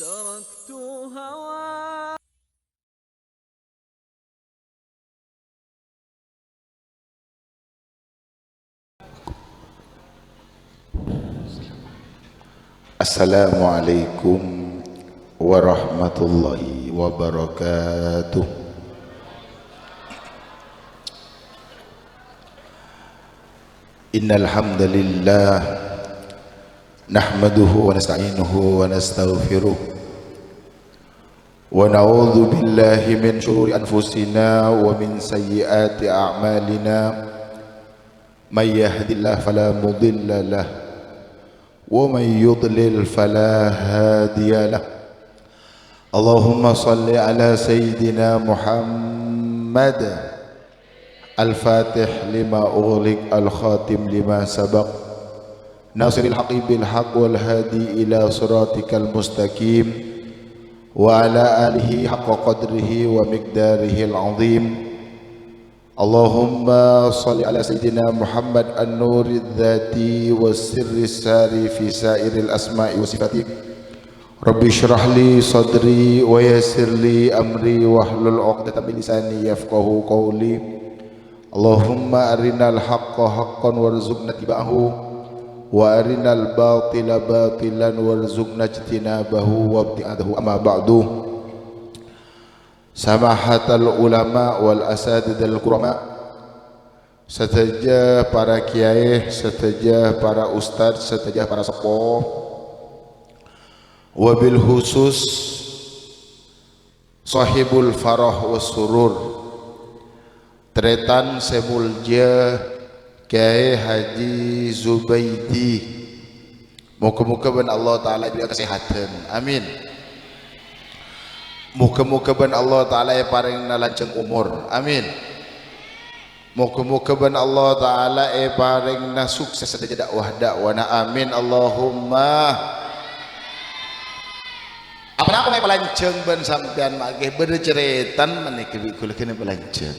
تركت هوى. Assalamualaikum warahmatullahi wabarakatuh. Innal hamdalillah nahmaduhu wa nasta'inuhu wa nastaghfiruh wa na'udzu billahi min shururi anfusina wa min sayyiati a'malina. May yahdihillahu fala mudilla lahu ومن يضلل فلا هادي له. اللهم صل على سيدنا محمد الفاتح لما أغلق الخاتم لما سبق ناصر الحق بالحق والهادي إلى صراطك المستقيم وعلى آله حق قدره ومقداره العظيم. اللهم صل على سيدنا محمد النور الذاتي والسر الساري في سائر الأسماء وصفاته. ربي اشرح لي صدري ويسر لي أمري واحلل عقدة من لساني يفقهوا قولي. اللهم أرنا الحق حقا وارزقنا اتباعه وأرنا الباطل باطلا وارزقنا اجتنابه وابتعاده. أما بعد، Samahatul ulama wal asadidul kurama, seteja para kiai, seteja para ustadz, seteja para sepuh, wabil khusus sahibul farah was surur, tretan semulja Kiai Haji Zubaidi. Moga-moga ben Allah Ta'ala beri kesehatan, amin. Muka-muka ben Allah Ta'ala ya paring lanceng umur, amin. Muka-muka ben Allah Ta'ala ya paring na sukses saja dakwah-dakwana, amin. Allahumma. Apa-apa may palanceng ben sampean mageh berceretan maniki kula kene palanceng.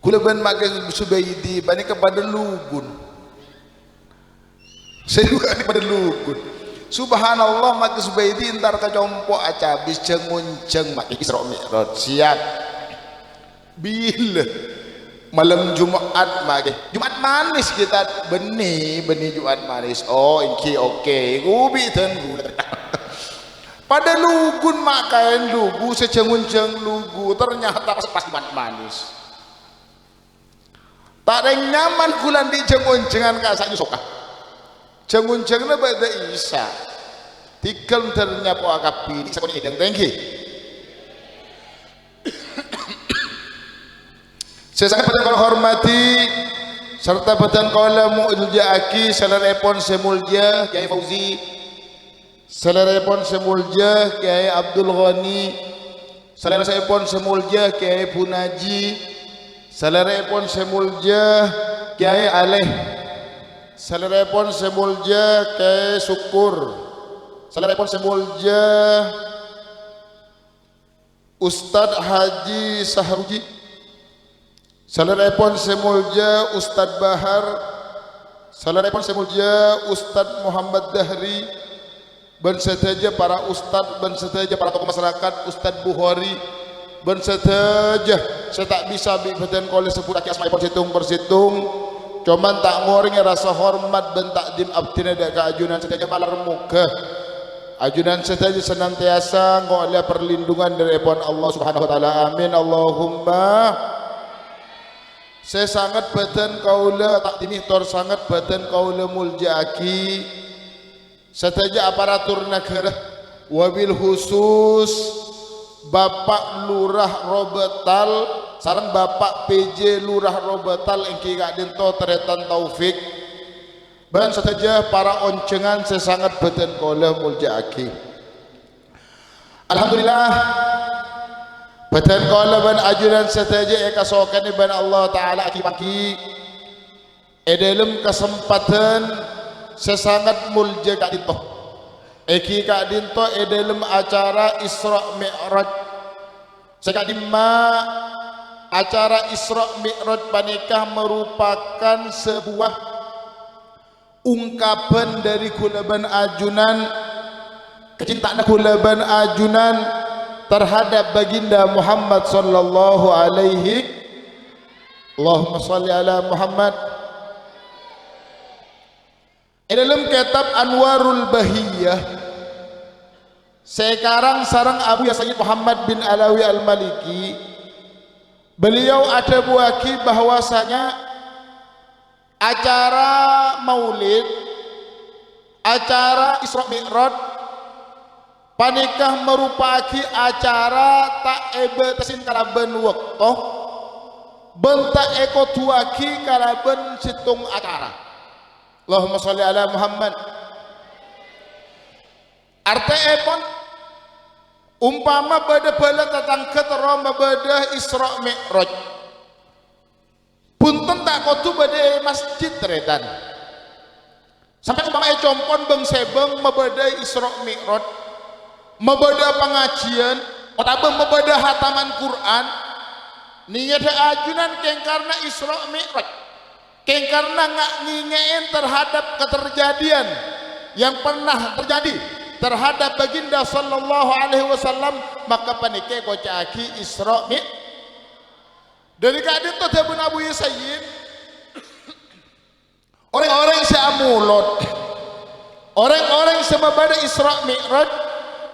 Kula ben mageh Subaidi bani kepada lugun. Saya juga kepada lugun. Subhanallah, maka Subaidi ntar kacompo acabis cengunceng maka Isra Mi'raj siap bila malam Jumat maka Jumat manis kita benih Jumat manis. Oh inki oke gubi ten pada lugun makain lugu secengunceng lugu ternyata pas Jumat manis tak ada yang nyaman kulan di cenguncengan kasanya sokah cenguncengna pada Isa tikal ternyapa akapi di sekolah idang tengki. Saya sangat pada kalau hormati serta badan kaula mu'iljaaki salarepon semulja Kiai Fauzi, salarepon semulja Kiai Abdul Ghani, salarepon semulja Kiai Punaji, salarepon semulja Kiai Aleh, salarepon semulja Kiai Syukur, salarepon semulja Ustadz Haji Sahruji, salarepon semulja Ustadz Bahar, salarepon semulja Ustadz Muhammad Dahri, ben seteja para ustadz, ben seteja para tokoh masyarakat, Ustadz Bukhari, ben seteja saya tak bisa bibatan kolej sepuraki asmaipon situng bersitung. Cuman tak ngoring rasa hormat ben takdim abdina dak keajunan seteja malar muka ajunan seteja senantiasa ngoleh perlindungan dari Allah Subhanahu wa taala, amin. Allahumma. Saya sangat badan kaula takdimi tor sangat badan kaula muljaaki seteja aparatur negara wabil khusus Bapak Lurah Robetal sareng Bapak PJ Lurah Robetal engki kadento teretan Taufik ban saja para oncengan saya sangat badan kaula muljaaki. Alhamdulillah badan kaula ban ajuran saja kasokan ban Allah Ta'ala aki-aki dalam kesempatan saya sangat mulja kadento eki kadento dalam acara Isra Mi'raj sekadima acara Isra Mi'raj panikah merupakan sebuah ungkapan dari kulaban ajunan kecintaan kula ban ajunan terhadap baginda Muhammad sallallahu alaihi. Allahumma salli ala Muhammad. Dalam kitab Anwarul Bahiyah sekarang sarang Abu Sayyid Muhammad bin Alawi Al-Maliki, beliau ada buaki bahwasanya acara maulid, acara Isra Mi'raj panikah merupaki acara tak ebetasin kalaben waktu bentak eko tuaki kalaben situng acara. Allahumma sholli ala Muhammad. Arteepon umpama bada bala tatang ketero bada Isra Mi'raj punten tak kotu bada masjid redan sampai umpama compon beng sebeng mabada Isra Mi'raj mabada pengajian otabeng mabada hataman Quran niat ajunan keng karena Isra Mi'raj keng karena ngak ngingein terhadap keterjadian yang pernah terjadi terhadap baginda sallallahu alaihi wasallam, maka panike kocaki Isra Mi'raj. Dari kadin to Abu Nabi Sayyid orang-orang seamulot orang-orang semabada Isra Mi'raj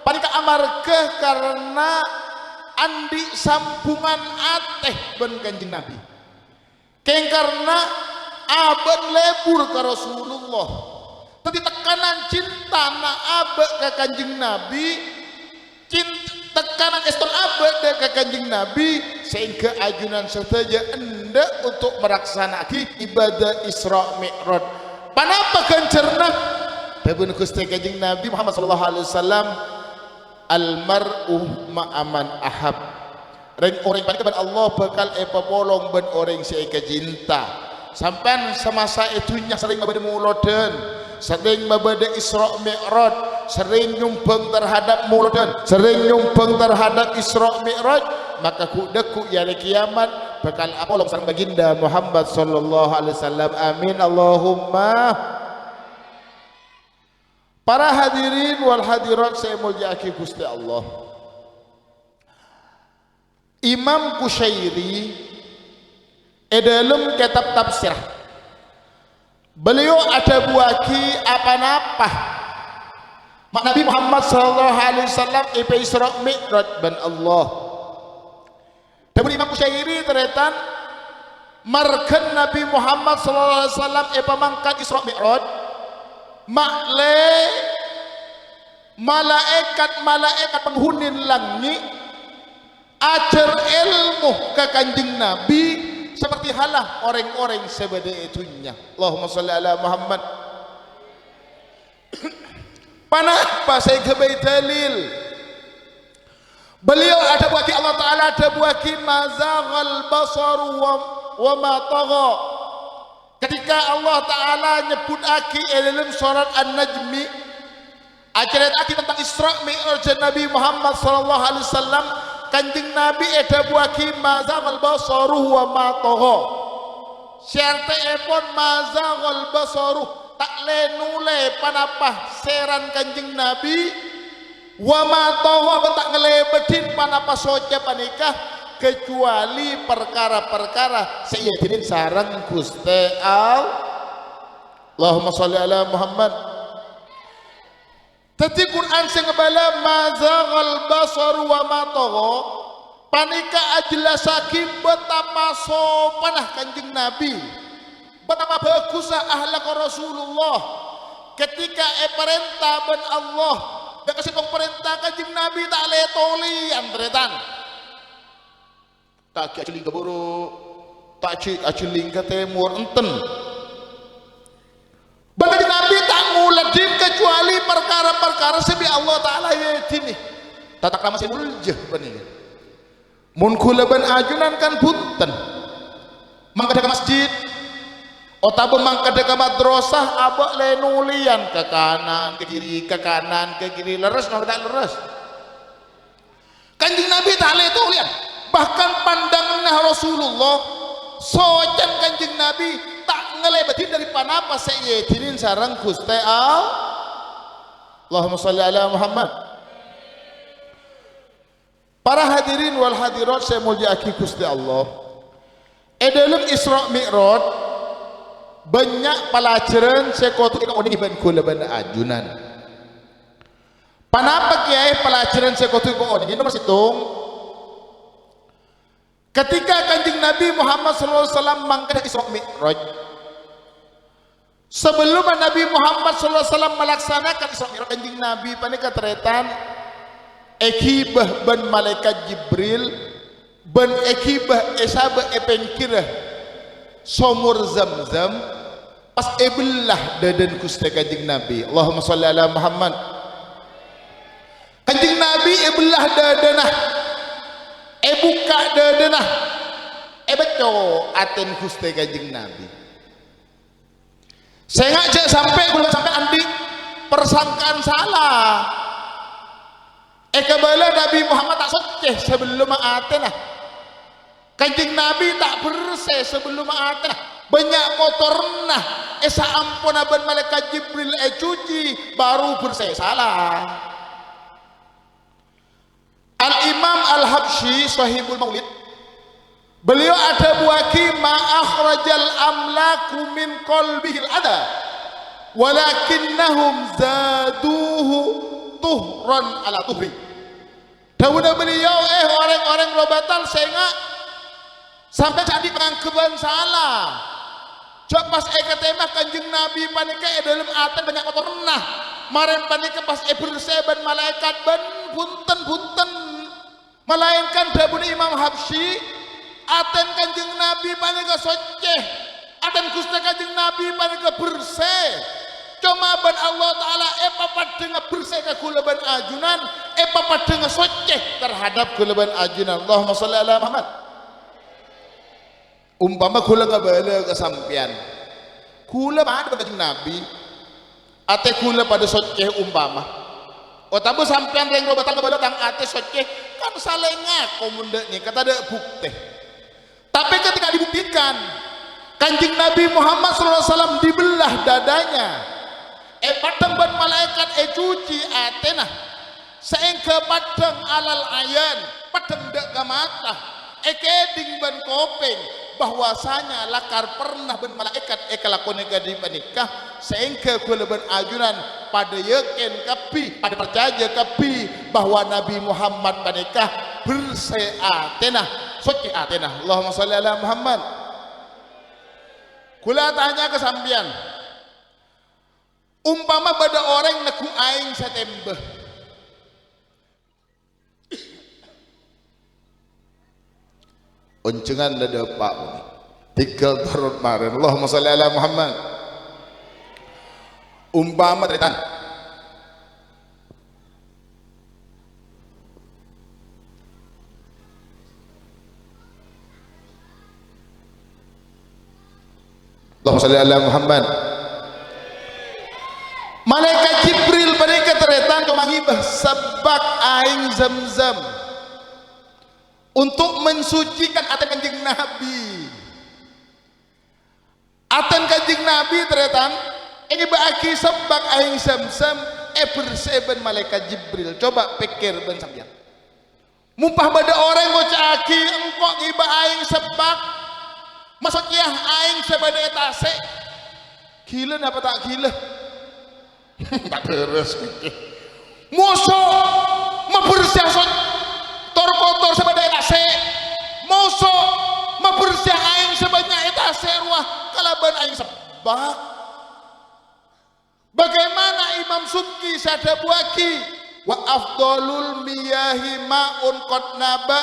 panika amarkeh karena andi sampungan ateh ben Kanjeng Nabi keng karena abad lebur ke Rasulullah tadi tekanan cinta na abad ke Kanjeng Nabi tekanan eston abad ke Kanjeng Nabi sehingga ajunan saja hendak untuk melaksanakan ibadah Isra Mi'raj. Panapa kencerna Babun Gusti Kanjeng Nabi Muhammad sallallahu alaihi wasallam almar'u ma'aman ahab orang paling Allah bakal epapolong ben orang si cinta sampai semasa itunya sering mabada mulodan sering mabada Isra Mi'raj sering nyumbang terhadap mulodan sering nyumbang terhadap Isra Mi'raj maka kudaku ya kiamat bakal apolong sang baginda Muhammad sallallahu alaihi wasallam. Amin Allahumma. Para hadirin wal hadirat saya mulyaki Gusti Allah, Imam Kusyairi dalam kitab tafsir beliau ada buaki apa-apa mak Nabi Muhammad sallallahu alaihi wasallam Isra Mi'raj ban Allah. Dan Imam Kusyairi teretan markan Nabi Muhammad sallallahu alaihi wasallam pamangkat Isra Mi'raj makle malaikat penghunin langit ajar ilmu ke Kanjeng Nabi seperti halah orang-orang sebeda itunya. Allahumma sholli ala Muhammad. Panapa saya kebai dalil beliau ada buaki Allah Ta'ala ada buaki mazaghal basar wa ma tagha ketika Allah Ta'ala nyebut aki dalam surat An-Najmi ajaran aki tentang Isra Mi'raj Nabi Muhammad sallallahu alaihi wasallam Kanjeng Nabi ada buaki mazaghal basaruh wa ma tagha syarte epon mazaghal basaruh tak lenule panapah seran Kanjeng Nabi wa ma tagha tak ngelebedin panapah soja panikah kecuali perkara-perkara sayyidin sarang Gusti Allahumma sholli ala Muhammad. Tadi Quran sing ngebala mazaghal basar wa ma tagha panika ajlasaki betapa sopanah Kanjeng Nabi betapa bagusah akhlak Rasulullah ketika perintah ben Allah dan kasih perintah Kanjeng Nabi tak letoli antretan tak aculing ke buruk tak aculing ke timur enten bagi Nabi tak nguladin kecuali perkara-perkara sebi Allah Ta'ala yaitu tatak nama si muljah benih mun kula ban ajunan kan punten mangkada ke masjid otabe mangkada ke madrasah abak lenulian ke kanan ke kiri leres tak leres Kanjeng Nabi tak letulian bahkan pandangan Rasulullah sojan Kanjeng Nabi tak ngelebatin dari panapa sayyidin sarang Gusti Allahumma sholli ala Muhammad. Para hadirin wal hadirat saya mulyaki Gusti Allah. Dalam Isra Mi'raj banyak pelajaran sekotu ini iban kula ban ajunan. Panapa kiai pelajaran sekotu ini nomor situng. Ketika Kanjeng Nabi Muhammad SAW mangkat Isra Mi'raj, sebelum Nabi Muhammad SAW melaksanakan Isra Mi'raj, Kanjeng Nabi panika teretan ekibah ban malaikat Jibril ban ekibah esabah epenkirah somur Zamzam pas ebelah dadan Gusti Kanjeng Nabi. Allahumma sholli ala Muhammad. Kanjeng Nabi ebelah dadanah buka dadanah beco aten Gusti Kanjeng Nabi. Saya ngajak sampai kula sampai andi persangkaan salah. Kebala Nabi Muhammad tak soceh sebelum atenah. Kanjeng Nabi tak bersih sebelum atenah. Banyak kotorna. Esa ampun aban malaikat Jibril cuci baru bersih salah. Al-Imam Al-Habsyi Sahibul Maulid, beliau ada buaki ma akhrajal amlaku min qalbihil ada walakinnahum zaduhu tuhran ala tuhri. Dawuda beliau orang-orang robatal sehingga sampai tadi pengangkeban salah. Cok pas ketema Kanjeng Nabi panika dalam aten banyak kotorna. Maren panika pas berseban malaikat ban punten melainkan dawuda Imam Habsyi aten Kanjeng Nabi panika soceh. Aten Gusti Kanjeng Nabi panika bersih. Cuma ban Allah Ta'ala papat dengan bersih ke kulaban ajunan papat dengan soceh terhadap kulaban ajunan. Allahumma sholli ala Muhammad. Umpama kula ngabala kesampian kula pada Kanjeng Nabi ate kula pada soceh umpama tabu sampean yang robatan ngabala tang ate soceh kan salah ngaku munda nih kata ada bukti. Tapi ketika dibuktikan Kanjeng Nabi Muhammad SAW dibelah dadanya padang ban malaikat cuci atena sehingga padang alal ayan padang dak mata keding ban kopeng bahwasanya lakar pernah ban malaikat kelakon gadi panikah sehingga kula ban ajunan pada yakin kapi pada percaya kapi bahwa Nabi Muhammad panikah bersih atena suci atena. Allahumma sholli ala Muhammad. Kula tanya ke sampean, umpama pada orang neku aing satembeh uncengan dada pak tinggal turun maren. Allahumma sholli ala Muhammad. Umpama teritan Allahumma sholli ala Muhammad. Malaikat Jibril mereka teretan kemangibah sebab aing Zamzam untuk mensucikan aten Kanjeng Nabi. Aten Kanjeng Nabi teretan ini bagi sebab aing Zamzam berseben malaikat Jibril. Coba pikir ben sampeyan. Mumpah pada orang ngocaki engkok ngiba aing sebab maksudnya aing sebada etase gila apa tak gila tak beres musuh membersih tor kotor sebada etase musuh membersih aing sebanyak etase ruah kalaban aing sebab. Bagaimana Imam Subki Sadabuaki wa afdalul miyahi ma'un qad naba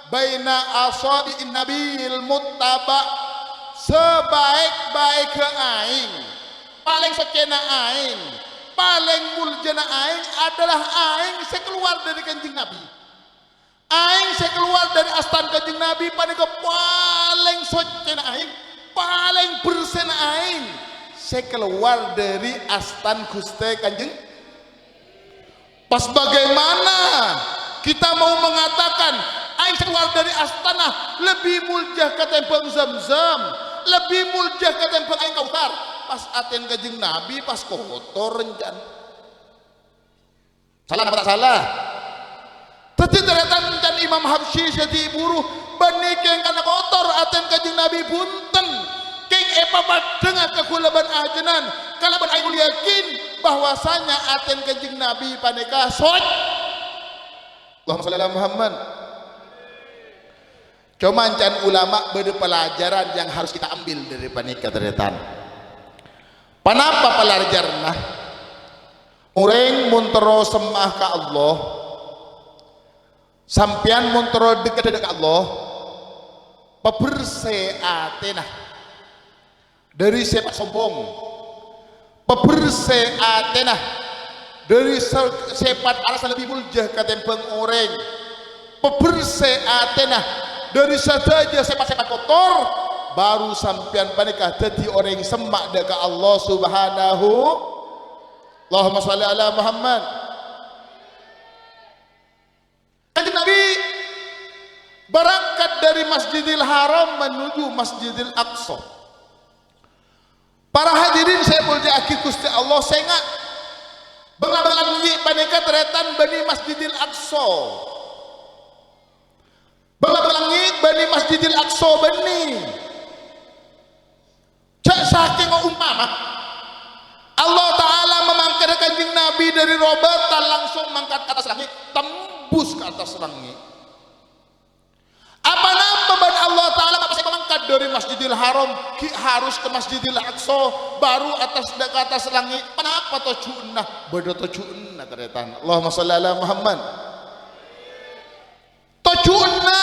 baina asabi'in nabil muttaba. Sebaik-baik ke aing paling sekena aing paling muljana aing adalah aing sekeluar dari Kanjeng Nabi. Aing sekeluar dari astan Kanjeng Nabi panika paling sekena aing paling bersih aing sekeluar dari astan Gusti Kanjeng. Pas bagaimana kita mau mengatakan aing keluar dari astana lebih muljah ketimbang Zamzam, lebih muljah ketimbang aing Kautsar. Pas aten Kanjeng Nabi pas kotor rencan. Salah apa tak salah? Tadi ternyata rencan Imam Habsyi seti buruh bani keng kana kotor aten kanjing Nabi punten keng epa badeng kekulaban ajenan kalaban aing yakin bahwasanya aten kanjing Nabi paneka soj. Allahumma shalli ala Muhammad. Cuman can ulama bade pelajaran yang harus kita ambil dari paneka teretan. Panapa pelajarna? Ureng muntero semah ka Allah, sampian muntero dekat ka Allah, peberse atena dari sepat sombong, peberse atena dari sepat alasan lebih muljah katempeng orang, peberse atena dari saja sepat-sepat kotor, baru sampian panikah jadi orang semak dekat Allah Subhanahu. Allahumma shalli ala Muhammad. Kanjeng Nabi berangkat dari Masjidil Haram menuju Masjidil Aqsa. Para hadirin saya mulyaki Gusti Allah sengak bengabalan nyi paneka teretan bani Masjidil Aqsa. Bengabalan nyi bani Masjidil Aqsa bani. Cak saking umpama Allah Ta'ala memangkat kanjeng Nabi dari robatan langsung mangkat ke atas langit, tembus ke atas langit. Apa nama ban Allah Ta'ala apa saya mengangkat dari Masjidil Haram harus ke Masjidil Aqsa baru ke atas langit. Kenapa toju'na? Beda toju'na teretan. Allahumma shalli ala Muhammad. Toju'na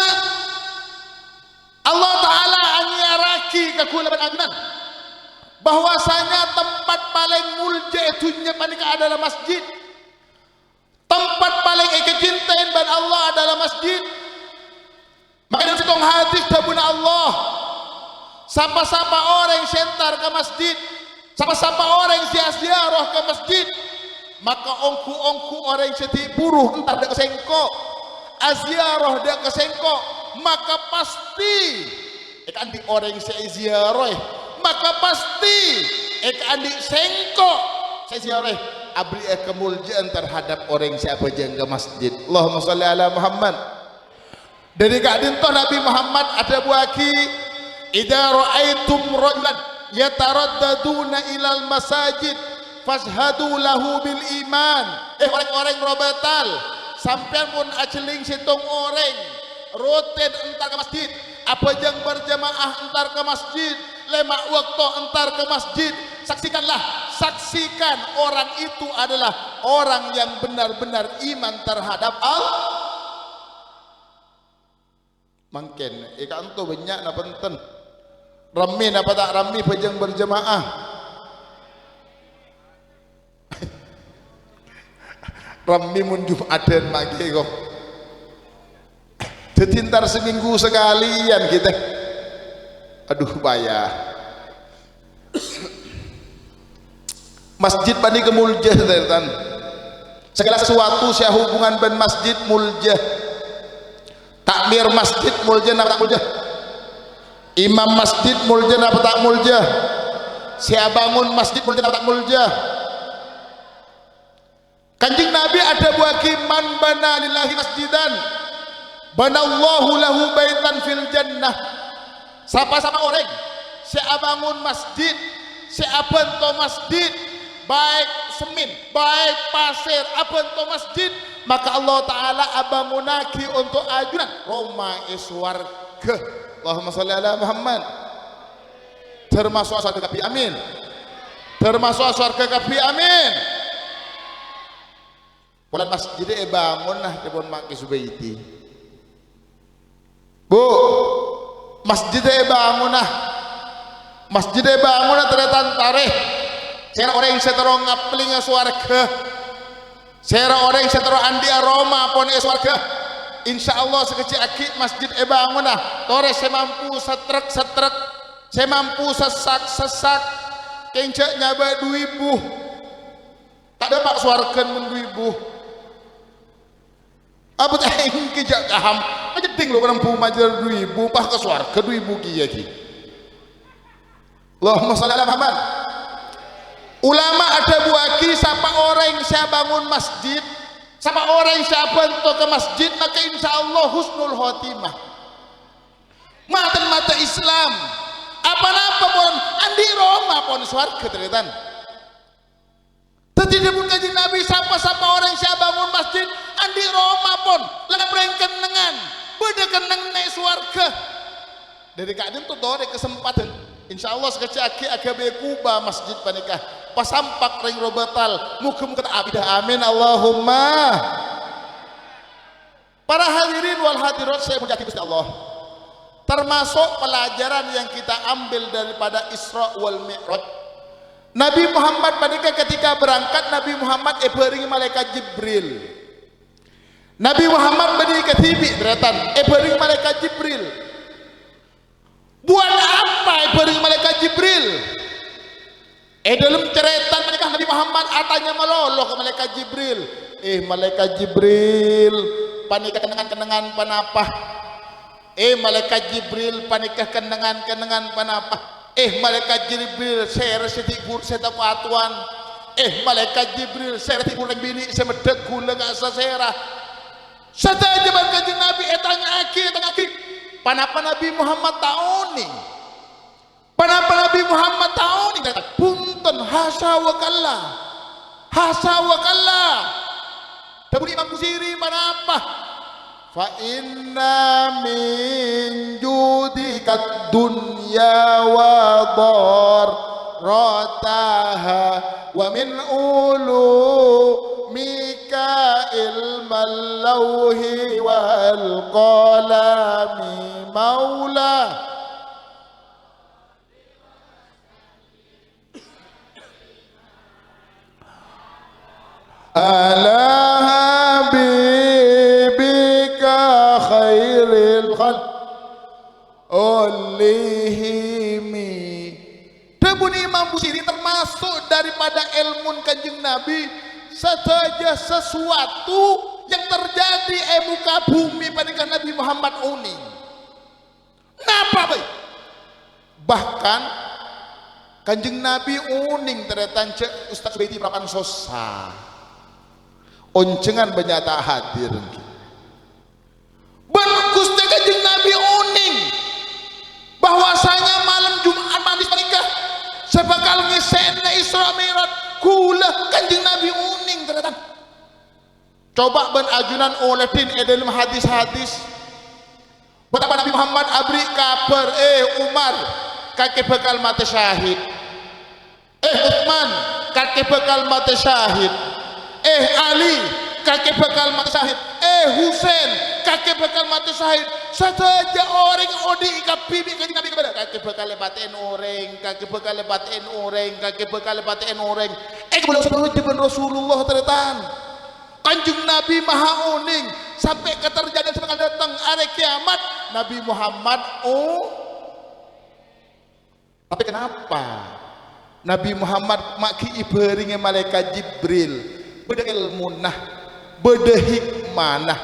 Allah Ta'ala anyiaraki kekulaban agunan bahwasanya tempat paling mulja itunya panika adalah masjid. Tempat paling kecintaan ban Allah adalah masjid. Maka dalam sitong hadis tabuna Allah, sapa-sapa orang sentar ke masjid, sapa-sapa orang ziarah ke masjid, maka ongku-ongku orang seti buruh entar dek kesengko, aziarah dek kesengko, maka pasti ikan di orang ziarah maka pasti andi sengko saya ziarah abri kemuliaan terhadap orang siapa jangka masjid. Allahumma shalli ala Muhammad. Dari kadinto Nabi Muhammad ada buaki idza ra'aitum rajulan yataraddaduna ilal masajid fashhadu lahu bil iman. Orang-orang robatal sampean pun aceling situng orang rutin entar ke masjid apa jang berjamaah entar ke masjid lemak waktu entar ke masjid saksikan orang itu adalah orang yang benar-benar iman terhadap Allah. Mungkin ikan tu banyak na penten rami apa tak rami pejang berjamaah rami mun Jumatan magi kok tetintar seminggu sekalian kita. Aduh bayar masjid bani kemuljah teretan segala sesuatu saya hubungan ben masjid muljah takmir masjid muljah apa tak muljah imam masjid muljah apa tak muljah saya bangun masjid muljah apa tak muljah. Kanjeng Nabi ada buaki man bana lillahi masjidan banallahu lahu baitan fil jannah. Sama-sama orang saya bangun masjid saya bento masjid baik semin baik pasir abento masjid maka Allah Ta'ala abangunaki untuk ajunan Roma iswarga. Allahumma sholli ala Muhammad. Termasuk surga kapi amin, termasuk surga kapi amin. Bulan masjid bangun nah dipun maki subaiti bu masjidnya bangunah teretan tareh saya orang yang setero ngapling swarga saya orang yang setero andi aroma pon swarga insyaallah sekecil aki masjid bangunah tore saya mampu setrek saya mampu sesak kencak nyaba 2000 tak ada pak swarga mun 2000 apa teh kijak kaham aja ting lo orang pumajar 2000 pas ke swarga 2000 kieu ki. Allahumma shalli ala Muhammad. Ulama ada buaki siapa orang yang saya bangun masjid Sama orang siapa untuk ke masjid maka insya Allah husnul khotimah. Mata Islam. Apa-apa pun andi Roma pun swarga terlihat. Tadi pun kaji Nabi siapa orang siapa bangun masjid andi Roma pun langsung kenangan beda kenang naik swarga. Dari kadang tu dore kesempatan. Insya Allah sekecil agak bekuba masjid panikah. Pasampak ring robatal mukum kata abidah amin Allahumma. Para hadirin wal hadirat saya muji Gusti Allah. Termasuk pelajaran yang kita ambil daripada Isra wal Mi'raj. Nabi Muhammad panikah ketika berangkat Nabi Muhammad beringi malaikat Jibril. Nabi Muhammad beringi ketibi deratan beringi malaikat Jibril. Buat apa beringi malaikat Jibril? Dalam cerita mereka Nabi Muhammad atanya meloloh ke malaikat Jibril. Malaikat Jibril panikah kenangan panapah. Malaikat Jibril panikah kenangan panapah. Malaikat Jibril saya setik gur saya tahu atuan. Malaikat Jibril saya setik gur bini saya medek gula asa sera. Saja bang kanjeng Nabi tanya aki. Panapa Nabi Muhammad tahu nih. Panapa Nabi Muhammad tahu nih. Punten hasa wa kallah. Tapi Imam Busiri panapa? Fa inna min judika dunya wa darrataha wa min ulumika ilmal lawhi wal qalami maula. Ala habibika khairil khalq olihimi. Debun Imam Busiri termasuk daripada ilmu kanjeng Nabi saja sesuatu yang terjadi muka bumi pada Nabi Muhammad uning. Napa baik? Bahkan kanjeng Nabi uning ternyata Ustaz Beti Prapan Sosa. Oncengan benyata hadir. Bagus deh kanjeng Nabi uning bahwasanya malam Jumat manis menikah sebakal ngisena Isra Mi'raj kula kanjeng Nabi uning ternyata. Coba ben ajunan oleh din dalam hadis-hadis betapa Nabi Muhammad abri kabar Umar kakek bekal mati syahid. Utsman kakek bekal mati syahid. Ali kakek bekal mati syahid. Husain kakek bekal mati syahid. Saja orang odi kapibi kanjeng Nabi kepada kakek bekal lebatin orang, kakek bekal lebatin orang, kakek bekal lebatin orang. Kepada Rasulullah ternyata kanjeng Nabi maha uning sampai keterjadian sebakal datang hari kiamat Nabi Muhammad tapi kenapa Nabi Muhammad maki iberinge malaikat Jibril beda ilmu nah beda hikmah nah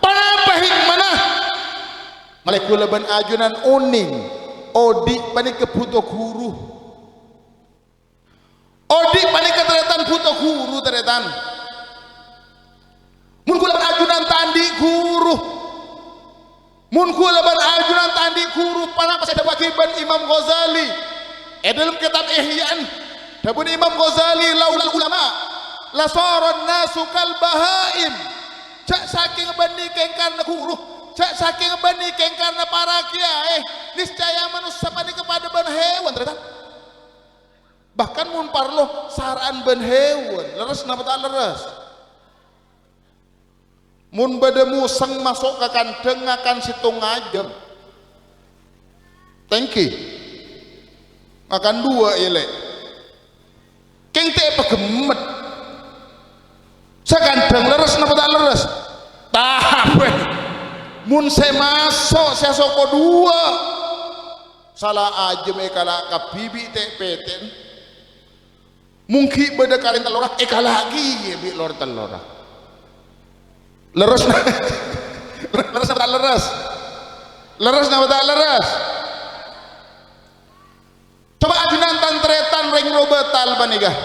panapa hikmah nah malaikat leban ajunan uning odi panik kebutuh guru odi panik keteretan butuh guru teretan mun kula ajunan tandi guru mun kula ajunan tandi guru panapa saya wakiban Imam Ghazali dalam kitab Ihya'an dabun Imam Ghazali laulal ulama la saran nasu kal bahaim cak saking banding karena guru cak saking banding karena para kiai niscaya manusia pada kepada ban hewan ternyata bahkan mun parlo saraan ban hewan leres napa tak leres mun bade museng masuk ke kandeng akan situ ngajeng tengki akan dua ile keng te pegemet sakandeng leres napa tak leres tape mun saya masuk saya soko dua salah aja kala kabibi te peten mungkin bade kalian telora lagi ya bi lor telora leres leres apa tak leres apa tak leres coba ajunan tantretan ring robetal panikah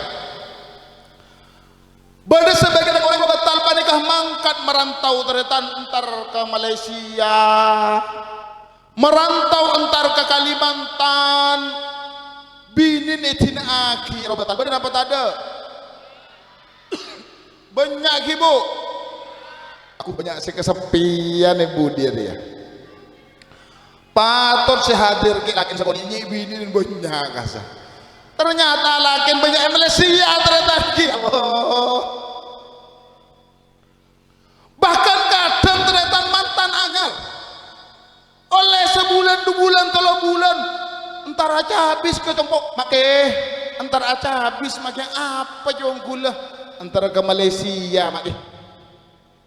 bade sebagian orang robetal panikah mangkat merantau teretan entar ke Malaysia, merantau entar ke Kalimantan, binin itin aki robatan bener apa tak ada banyak ibu, aku banyak sih kesepian ibu dia patut si hadir ke lakin sekolah ini binin banyak kasar ternyata lakin banyak Malaysia ternyata Allah. Bahkan kadang ternyata mantan angal oleh sebulan 2 bulan 3 bulan entar aja habis ke tempok make entar aja habis make apa jong gula entar ke Malaysia make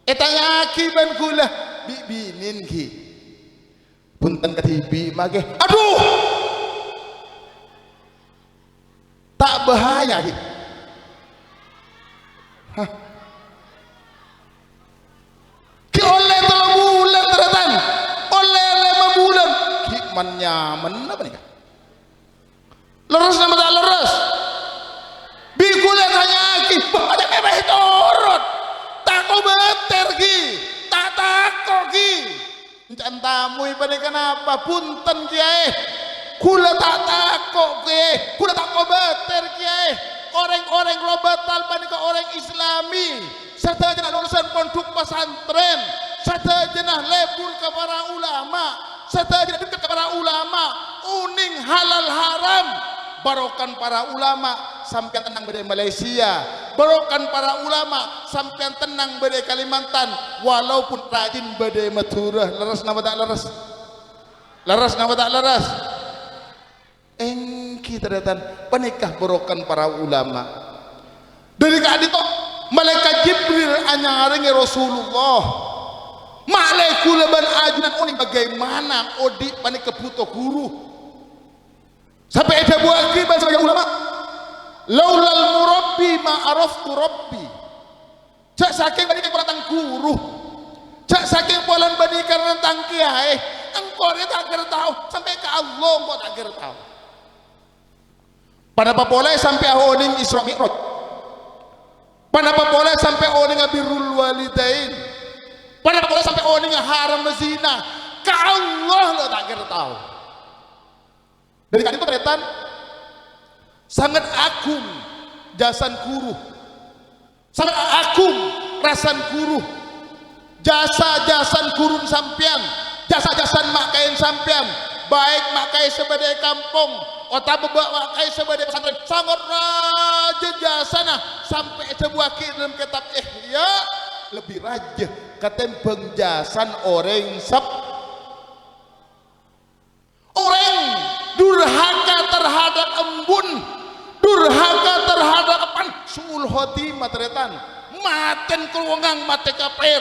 etanya akiban gula bibinin ki punten ke TV make aduh tak bahaya ki ki oleh 3 bulan teratan oleh 5 bulan ki man nyaman apa nih leres nama tak leres bikulet hanya ki banyak emeh torot tak kau beter ki tak takok ki tamu ibadah kenapa punten ki kula tak takok ki kula tak kau beter ki orang-orang robatal panika orang Islami serta jenah lulusan pondok pesantren serta jenah lebur ke para ulama serta jenah dekat ke para ulama uning halal haram barokan para ulama sampai tenang badai Malaysia barokan para ulama sampai tenang badai Kalimantan walaupun rajin badai Madura leres nama tak leres leres nama tak leres engki ternyata penikah barokan para ulama dari kadito malaikat Jibril anyaringi Rasulullah malaiku leban ajunan uning bagaimana odi panik kebutuh guru sampai ada buah akibat sebagai ulama laulal murabbi ma araftu rabbi cak saking bani kurang guru cak saking polan bani karena tentang kiai engkau dia tak kira tahu sampai ke Allah engkau tak kira tahu pada apa boleh sampai ahoning Isra Mi'raj pada apa boleh sampai ahoning birrul walidain pada apa boleh sampai ahoning haram zina ke Allah lo tak kira tahu. Dari kali itu ternyata sangat agung jasan guru, sangat agung rasan guru, jasa-jasan gurun sampian, jasa-jasan makain sampian, baik makai sebagai kampung, otak bebak makai sebagai pesantren, sangat raja jasana sampai sebuah dalam kitab Ihya lebih raja ketembeng jasan orang orang durhaka terhadap embun, durhaka terhadap apan suul khotimah teretan maten keluangang mate kapir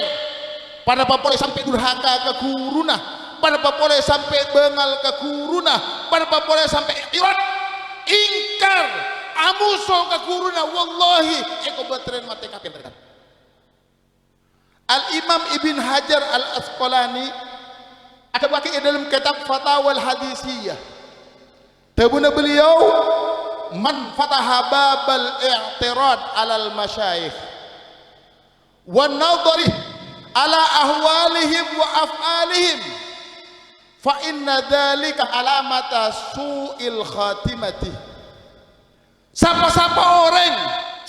pada papole sampai durhaka ke guruna pada papole sampai bengal ke guruna pada papole sampai irat ingkar amuso ke guruna wallahi eko batren mate kapir teretan. Al-Imam Ibn Hajar Al-Asqalani ada pakai dalam kitab Fatawal Hadisiyah tabuna beliau man fataha babal i'tirad alal masyayikh wa nadhari ala ahwalihim wa af'alihim fa inna dhalika alamata su'il khatimati. Siapa-siapa orang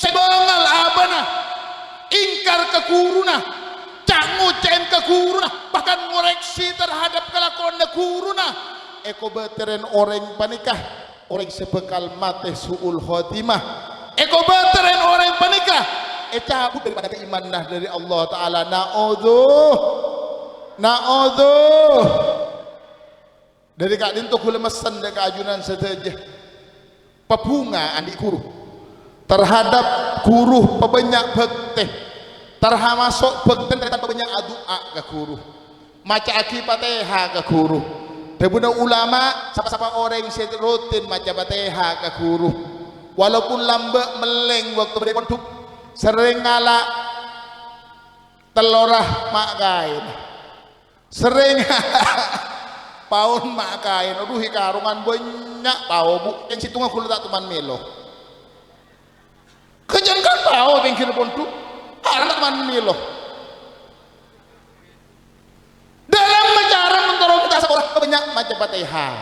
sebengal abana ingkar ke guruna cak ngucen ke guruna bahkan ngoreksi terhadap kelakuan guruna eko beteren orang panikah orang sebekal mate suul khotimah eko beteren orang panikah cabut daripada keimanan dari Allah Ta'ala na'udzuh dari kak lintuh kulemesan dari keajunan sedaja pebunga adik guru terhadap guru pebanyak bekte terhamasuk bekte terhadap pebanyak doa ke guru maca akibatnya ke guru Debuna ulama siapa-siapa orang yang rutin maca Fatihah ke guru walaupun lambat meleng waktu beri pondok sering ngalak telorah mak kain sering paun mak kain aduh karungan banyak tahu bu yang situ aku tak teman melo kejangan tahu pinggir pondok anak manmilo dalam cara menolong kita sekolah banyak macam Fatihah.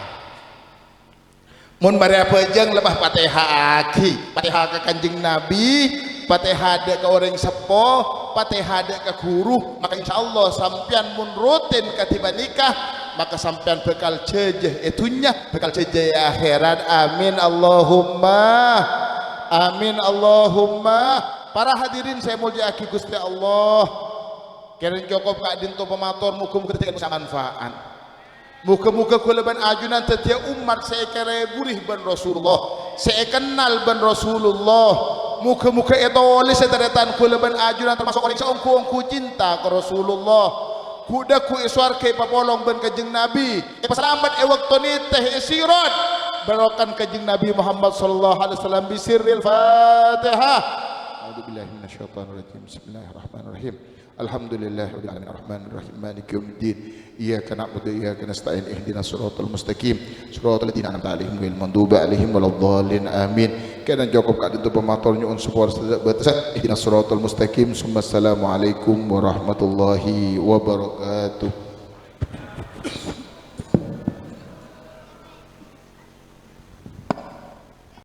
Mun bari apa jeung lemah Fatihah aki, Fatihah ke Kanjeng Nabi, Fatihah ke orang sepo, Fatihah ke guru, maka insyaallah sampean mun rutin katiba nikah, maka sampean bekal cejeh etunya, bekal cejeh akhirat. Amin Allahumma. Amin Allahumma. Para hadirin saya mulyaki Gusti Allah. Keren cukup ka dinto pematur muga-muga teu manfaat. Muka-muka kulaban ajunan tetia umat saya kira gurih ban Rasulullah, saya kenal ban Rasulullah. Muka-muka itu oleh seteretan kulaban ajunan termasuk orang seongku-ongku cinta ke Rasulullah. Kuda ku iswar ke papolong ban Kanjeng Nabi. Pasalamat waktu ni teh isirat barokan Kanjeng Nabi Muhammad sallallahu alaihi wasallam bisirril Fatihah. A'udzubillahi minasyaitonir rajim. Bismillahirrahmanirrahim. Alhamdulillahirabbil alamin arrahmanir rahim maliki yaumiddin iyyaka na'budu wa iyyaka nasta'in ihdinas siratal mustaqim siratal ladzina an'amta 'alaihim ghairil maghdubi 'alaihim waladdallin amin. Kana cukup ka dintu pematur nyuun support ihdinas siratal mustaqim. Assalamualaikum warahmatullahi wabarakatuh.